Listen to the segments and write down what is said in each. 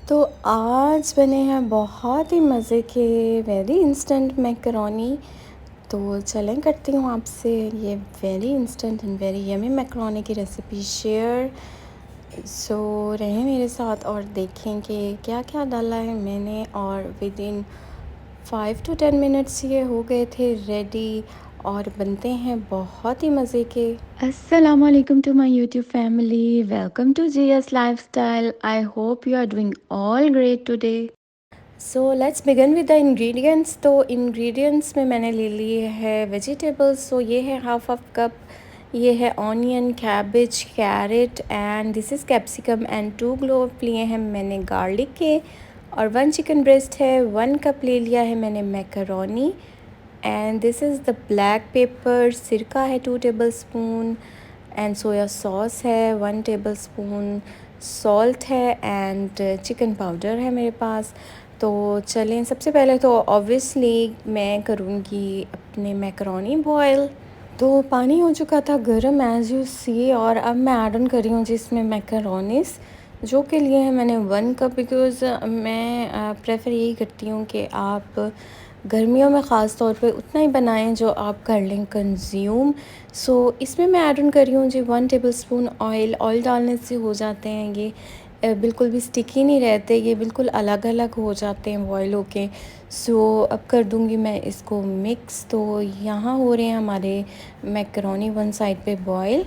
तो आज बने हैं बहुत ही मज़े के वेरी इंस्टेंट मैकरोनी। तो चलें करती हूँ आपसे ये very instant and very yummy macaroni की रेसिपी शेयर। सो रहें मेरे साथ और देखें कि क्या क्या डाला है मैंने, और विद इन 5 to 10 मिनट्स ये हो गए थे रेडी और बनते हैं बहुत ही मज़े के। Assalamualaikum to my YouTube family. Welcome to GS Lifestyle. I hope you are doing all great today. So let's begin with the ingredients. तो इंग्रेडिएंट्स में मैंने ले लिए है वेजिटेबल्स। सो ये है हाफ कप, ये है onion, cabbage, carrot and this is capsicum and 2 clove लिए हैं मैंने गार्लिक के, और 1 चिकन ब्रेस्ट है। 1 कप ले लिया है मैंने macaroni and this is the black pepper. सिरका है 2 table spoon and soya sauce है 1 टेबल स्पून। सॉल्ट है एंड चिकन पाउडर है मेरे पास। तो चलें, सबसे पहले तो ऑब्वियसली मैं करूँगी अपने मैकरोनी बॉयल। तो पानी हो चुका था गर्म एज़ यू सी, और अब मैं ऐड ऑन कर रही हूँ जिसमें मैकरोनीस, जो के लिए है मैंने 1 कप, बिकॉज़ मैं प्रेफर यही करती हूँ कि आप गर्मियों में ख़ास तौर पे उतना ही बनाएं जो आप कर लें कंज्यूम। सो इसमें मैं ऐड ऑन कर रही हूँ जी 1 टेबल स्पून ऑयल। ऑयल डालने से हो जाते हैं ये बिल्कुल भी स्टिकी नहीं रहते, ये बिल्कुल अलग अलग हो जाते हैं बॉयल होके। सो अब कर दूँगी मैं इसको मिक्स। तो यहाँ हो रहे हैं हमारे मैकरोनी वन साइड पे बॉयल,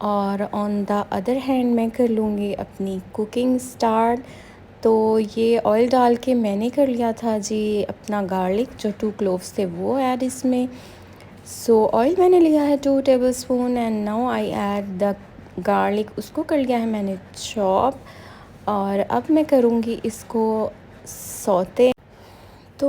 और ऑन द अदर हैंड मैं कर लूँगी अपनी कुकिंग स्टार्ट। तो ये ऑयल डाल के मैंने कर लिया था जी अपना गार्लिक, जो 2 क्लोव्स थे वो ऐड इसमें। सो ऑयल मैंने लिया है 2 table spoon and now I add the garlic, उसको कर लिया है मैंने चॉप, और अब मैं करूँगी इसको सौते। तो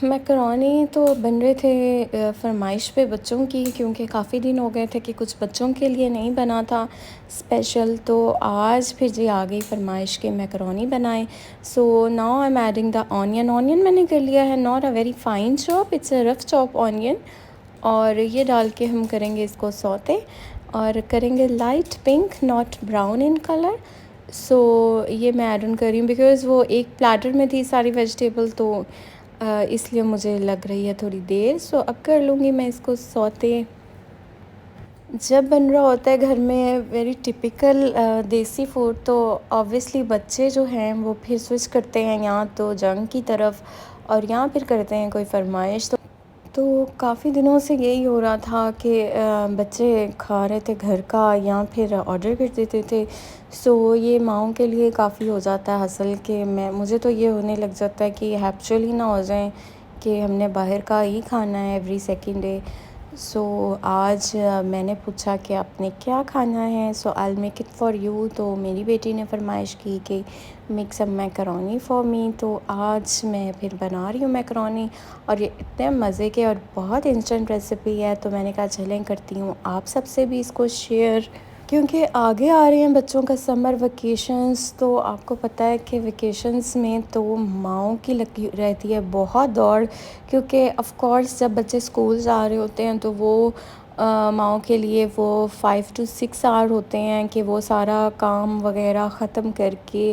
मैकरोनी तो बन रहे थे फरमाइश पे बच्चों की, क्योंकि काफ़ी दिन हो गए थे कि कुछ बच्चों के लिए नहीं बना था स्पेशल। तो आज फिर जी आ गई फरमाइश के मैकरोनी बनाएं। So now I am adding the onion. Onion मैंने कर लिया है not a very fine chop, it's a rough chop onion, और ये डाल के हम करेंगे इसको सौते, और करेंगे light pink not brown in colour. So ये मैं ऐड ऑन कर रही हूँ बिकॉज़ वो एक प्लेटर में थी सारी वेजिटेबल, तो इसलिए मुझे लग रही है थोड़ी देर। सो अब कर लूँगी मैं इसको सौते। जब बन रहा होता है घर में वेरी टिपिकल देसी फूड, तो ऑब्वियसली बच्चे जो हैं वो फिर स्विच करते हैं यहाँ तो जंक की तरफ, और यहाँ फिर करते हैं कोई फरमाइश। तो काफ़ी दिनों से यही हो रहा था कि बच्चे खा रहे थे घर का या फिर ऑर्डर कर देते थे। सो ये माँओं के लिए काफ़ी हो जाता है हसल के, मुझे तो ये होने लग जाता है कि हैप्चुअल ही ना हो जाए कि हमने बाहर का ही खाना है एवरी सेकंड डे। सो आज मैंने पूछा कि आपने क्या खाना है, so I will make it for you. तो मेरी बेटी ने फरमाइश की कि make some macaroni for me, तो आज मैं फिर बना रही हूँ मैकरोनी। और ये इतने मज़े के और बहुत इंस्टेंट रेसिपी है, तो मैंने कहा चलें करती हूँ आप सबसे भी इसको शेयर, क्योंकि आगे आ रहे हैं बच्चों का समर वेकेशंस। तो आपको पता है कि वेकेशंस में तो माँओं की लगी रहती है बहुत दौड़, क्योंकि ऑफ़ कोर्स जब बच्चे स्कूल जा रहे होते हैं तो वो माँओं के लिए वो 5 to 6 आवर होते हैं कि वो सारा काम वगैरह ख़त्म करके,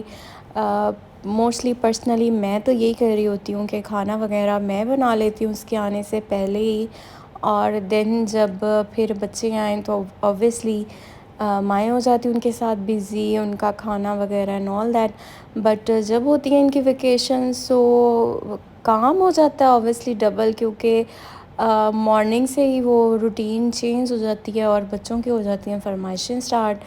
मोस्टली पर्सनली मैं तो यही कर रही होती हूँ कि खाना वगैरह मैं बना लेती हूँ उसके आने से पहले ही, और देन जब फिर बच्चे आएँ तो ऑब्वियसली माएँ हो जाती उनके साथ बिज़ी, उनका खाना वगैरह एंड ऑल दैट। बट जब होती हैं इनकी वेकेशन, सो काम हो जाता है ऑब्वियसली डबल, क्योंकि मॉर्निंग से ही वो रूटीन चेंज हो जाती है और बच्चों की हो जाती हैं फरमाइशें स्टार्ट।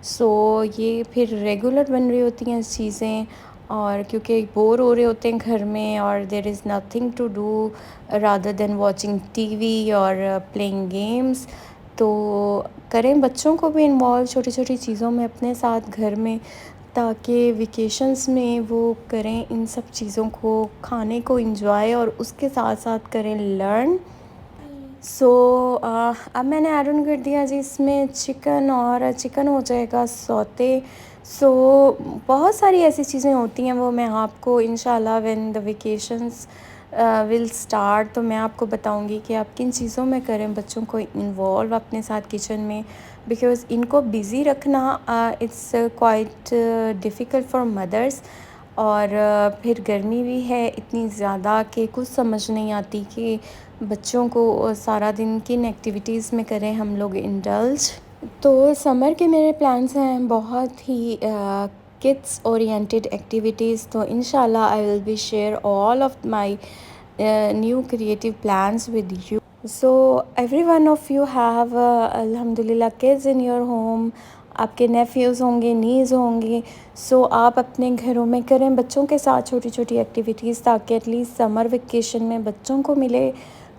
सो ये फिर रेगुलर बन रही होती हैं चीज़ें, और क्योंकि बोर हो रहे होते हैं घर में और there is nothing to do rather than watching TV और प्लेइंग गेम्स। तो करें बच्चों को भी इन्वॉल्व छोटी छोटी चीज़ों में अपने साथ घर में, ताकि वेकेशंस में वो करें इन सब चीज़ों को, खाने को इंजॉय और उसके साथ साथ करें लर्न। सो अब मैंने ऐड ऑन कर दिया जी इसमें चिकन, और चिकन हो जाएगा सौते। सो बहुत सारी ऐसी चीज़ें होती हैं, वो मैं आपको इंशाल्लाह when the vacations will start तो मैं आपको बताऊंगी कि आप किन चीज़ों में करें बच्चों को इन्वॉल्व अपने साथ किचन में, बिकॉज़ इनको बिज़ी रखना it's quite difficult for mothers. और फिर गर्मी भी है इतनी ज़्यादा कि कुछ समझ नहीं आती कि बच्चों को सारा दिन किन एक्टिविटीज़ में करें हम लोग इंडल्ज। तो समर के मेरे प्लान्स हैं बहुत ही किड्स ओरिएंटेड एक्टिविटीज़, तो इंशाल्लाह I will be share all of my new creative plans with you. So every one of you have अल्हम्दुलिल्लाह किड्स इन योर होम, आपके नेफ्यूज़ होंगे, नीज़ होंगे। सो आप अपने घरों में करें बच्चों के साथ छोटी छोटी एक्टिविटीज़, ताकि एटलीस्ट समर वेकेशन में बच्चों को मिले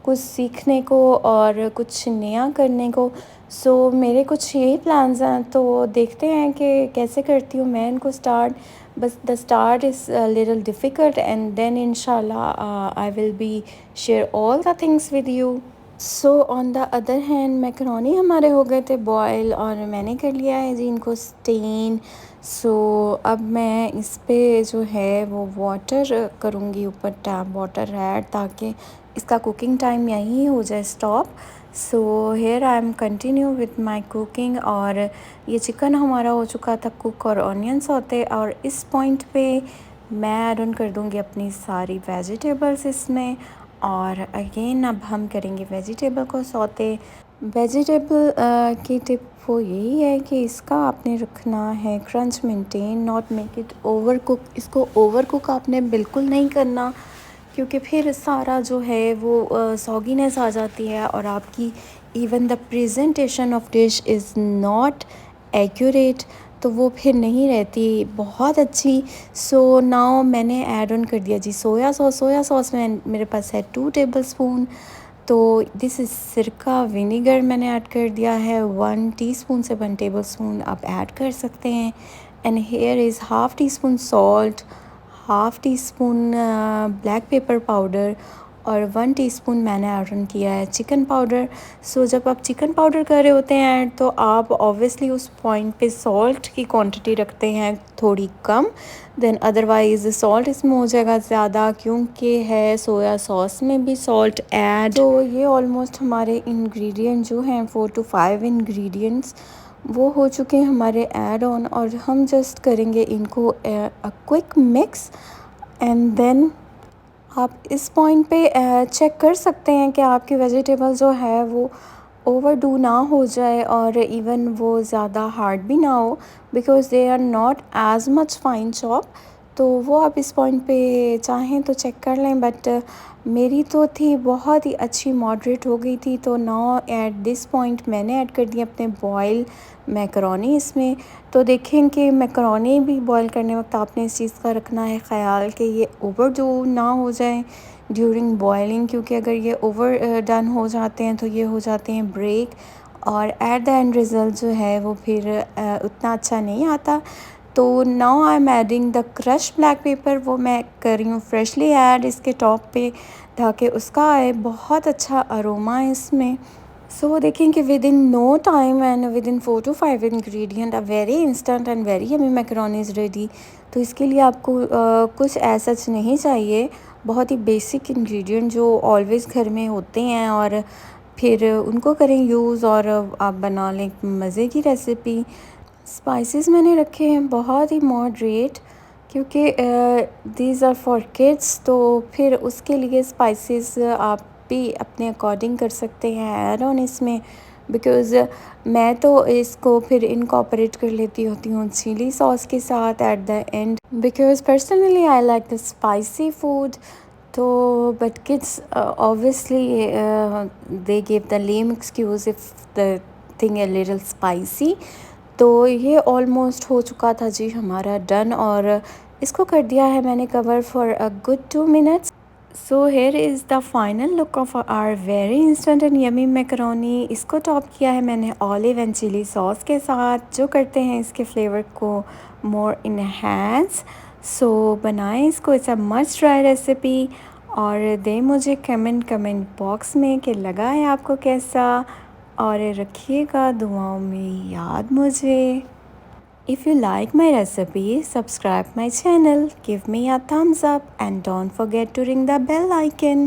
कुछ सीखने को और कुछ नया करने को। सो मेरे कुछ यही प्लान्स हैं, तो देखते हैं कि कैसे करती हूँ मैं इनको स्टार्ट। बस the start is little difficult and then इंशाल्लाह I will be share all the things with you. So on the other hand macaroni हमारे हो गए थे बॉयल और मैंने कर लिया है जी इनको स्टेन। सो अब मैं इस पे जो है वो वाटर करूँगी, ऊपर टैप वाटर ऐड, ताकि इसका कुकिंग टाइम यहीं हो जाए stop. So here I am continue with my cooking. और ये चिकन हमारा हो चुका था कुक और ऑनियंस होते, और इस पॉइंट पे मैं ऐड ऑन कर दूँगी अपनी सारी वेजिटेबल्स इसमें। और अगेन अब हम करेंगे वेजिटेबल को सौते। वेजिटेबल की टिप वो यही है कि इसका आपने रखना है crunch maintain, not make it over cook. इसको ओवर कुक आपने बिल्कुल नहीं करना, क्योंकि फिर सारा जो है वो सॉगीनेस आ जाती है और आपकी even the presentation of dish is not accurate, तो वो फिर नहीं रहती बहुत अच्छी। सो नाउ मैंने ऐड ऑन कर दिया जी सोया सॉस। सोया सॉस में मेरे पास है 2 टेबलस्पून। तो दिस इज़ सिरका विनेगर मैंने ऐड कर दिया है 1 टीस्पून से 1 टेबलस्पून आप ऐड कर सकते हैं। And here is half tea spoon salt, half tea spoon black pepper powder, और 1 टीस्पून मैंने ऐड ऑन किया है चिकन पाउडर। सो जब आप चिकन पाउडर कर रहे होते हैं ऐड, तो आप ऑब्वियसली उस पॉइंट पे सॉल्ट की क्वांटिटी रखते हैं थोड़ी कम, देन अदरवाइज़ सॉल्ट इसमें हो जाएगा ज़्यादा, क्योंकि है सोया सॉस में भी सॉल्ट ऐड। तो ये ऑलमोस्ट हमारे इंग्रेडिएंट जो हैं 4 to 5 इंग्रेडिएंट्स वो हो चुके हैं हमारे ऐड ऑन, और हम जस्ट करेंगे इनको a quick mix. And then आप इस पॉइंट पे चेक कर सकते हैं कि आपकी वेजिटेबल जो है वो ओवरडू ना हो जाए, और इवन वो ज़्यादा हार्ड भी ना हो, because they are not as much fine chop. तो वो आप इस पॉइंट पे चाहें तो चेक कर लें, बट मेरी तो थी बहुत ही अच्छी मॉडरेट हो गई थी। तो नाउ एट दिस पॉइंट मैंने ऐड कर दिया अपने बॉयल मैकरोनी इसमें। तो देखें कि मैकरोनी भी बॉयल करने वक्त आपने इस चीज़ का रखना है ख़याल कि ये ओवरडू ना हो जाए ड्यूरिंग बॉयलिंग, क्योंकि अगर ये ओवर डन हो जाते हैं तो ये हो जाते हैं ब्रेक, और एट द एंड रिज़ल्ट जो है वो फिर उतना अच्छा नहीं आता। तो now I am adding the crush black pepper, वो मैं कर रही हूँ फ्रेशली ऐड इसके टॉप पे, ताकि उसका आए बहुत अच्छा अरोमा इसमें। सो देखें कि within no time and within 4 to 5 ingredient a very instant and very yummy macaroni is ready. तो इसके लिए आपको कुछ ऐसा नहीं चाहिए, बहुत ही बेसिक इंग्रेडिएंट जो ऑलवेज़ घर में होते हैं, और फिर उनको करें यूज़ और आप बना लें मज़े की रेसिपी। स्पाइसेस मैंने रखे हैं बहुत ही मॉडरेट, क्योंकि दीज आर फॉर किड्स, तो फिर उसके लिए स्पाइसेस आप भी अपने अकॉर्डिंग कर सकते हैं ऐड ऑन इसमें, बिकॉज़ मैं तो इसको फिर इनकॉर्पोरेट कर लेती होती हूँ चिली सॉस के साथ at the end, because personally I like the spicy food. तो but kids obviously they give the lame excuse if the thing a little spicy. तो ये ऑलमोस्ट हो चुका था जी हमारा डन, और इसको कर दिया है मैंने cover for a good 2 minutes. So here is the final look of our very instant and yummy macaroni. इसको टॉप किया है मैंने ऑलिव एंड चिली सॉस के साथ, जो करते हैं इसके फ्लेवर को मोर इनहेंस। सो बनाएं इसको, it's a must try recipe, और दें मुझे कमेंट बॉक्स में कि लगा है आपको कैसा, और रखिएगा दुआओं में याद मुझे। If you like my recipe, subscribe my channel, give me a thumbs up and don't forget to ring the bell icon.